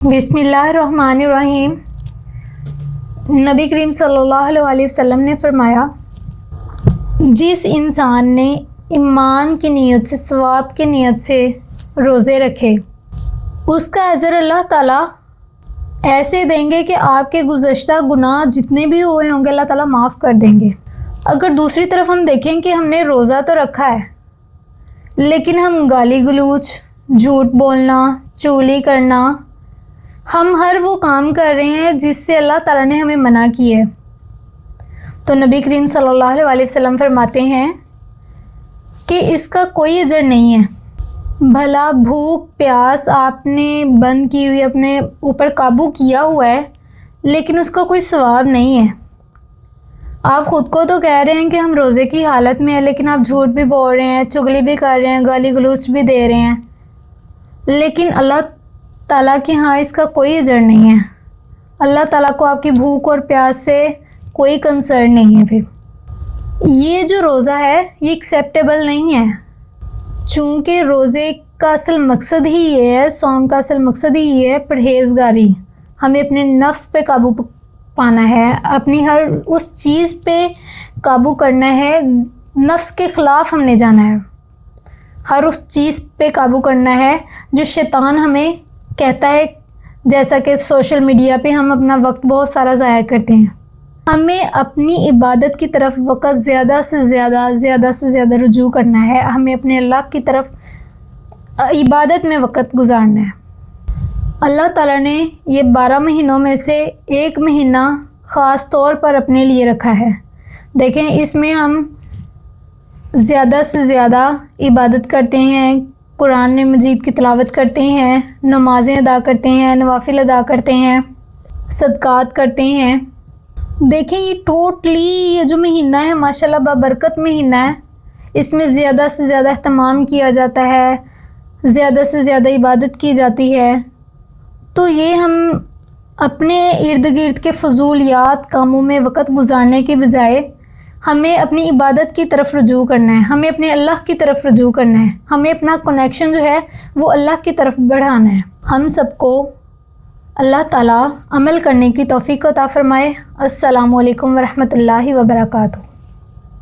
बिस्मिल्लाहिर्रहमानिर्रहीम। नबी करीम सल्लल्लाहु अलैहि वसल्लम ने फरमाया, जिस इंसान ने ईमान की नीयत से, सवाब की नीयत से रोज़े रखे, उसका अजर अल्लाह ताला ऐसे देंगे कि आपके गुज़श्ता गुनाह जितने भी हुए होंगे अल्लाह ताला माफ़ कर देंगे। अगर दूसरी तरफ हम देखें कि हमने रोज़ा तो रखा है लेकिन हम गाली गलौज, झूठ बोलना, चुगली करना, हम हर वो काम कर रहे हैं जिससे अल्लाह ताला ने हमें मना किया है, तो नबी करीम सल्लल्लाहु अलैहि वसल्लम फरमाते हैं कि इसका कोई अजर नहीं है। भला भूख प्यास आपने बंद की हुई, अपने ऊपर काबू किया हुआ है, लेकिन उसका कोई सवाब नहीं है। आप ख़ुद को तो कह रहे हैं कि हम रोज़े की हालत में हैं, लेकिन आप झूठ भी बोल रहे हैं, चुगली भी कर रहे हैं, गाली गलौज भी दे रहे हैं, लेकिन अल्लाह ताला के यहाँ इसका कोई अजर नहीं है। अल्लाह ताला को आपकी भूख और प्यास से कोई कंसर्न नहीं है। फिर ये जो रोज़ा है ये एक्सेप्टेबल नहीं है, चूँकि रोज़े का असल मकसद ही ये है, सौम का असल मकसद ही ये है परहेज़गारी। हमें अपने नफ्स पे काबू पाना है, अपनी हर उस चीज़ पे काबू करना है, नफ्स के ख़िलाफ़ हमने जाना है, हर उस चीज़ पे काबू करना है जो शैतान हमें कहता है। जैसा कि सोशल मीडिया पे हम अपना वक्त बहुत सारा ज़ाया करते हैं, हमें अपनी इबादत की तरफ वक्त ज़्यादा से ज़्यादा रुजू करना है। हमें अपने अल्लाह की तरफ इबादत में वक्त गुजारना है। अल्लाह ताला ने ये 12 महीनों में से एक महीना ख़ास तौर पर अपने लिए रखा है। देखें, इसमें हम ज़्यादा से ज़्यादा इबादत करते हैं, कुरान मजीद की तिलावत करते हैं, नमाज़ें अदा करते हैं, नवाफिल अदा करते हैं, सदक़ात करते हैं। देखें, ये टोटली ये जो महीना है माशाल्लाह बाबरकत महीना है। इसमें ज़्यादा से ज़्यादा अहतमाम किया जाता है, ज़्यादा से ज़्यादा इबादत की जाती है। तो ये हम अपने इर्द गिर्द के फजूलियात कामों में वक़्त गुजारने के बजाय हमें अपनी इबादत की तरफ रुजू करना है, हमें अपने अल्लाह की तरफ रुजू करना है, हमें अपना कनेक्शन जो है वो अल्लाह की तरफ बढ़ाना है। हम सबको अल्लाह ताला अमल करने की तौफ़ीक़ अता फ़रमाए। अस्सलामु अलैकुम वरहमतुल्लाहि वबरकातुहू।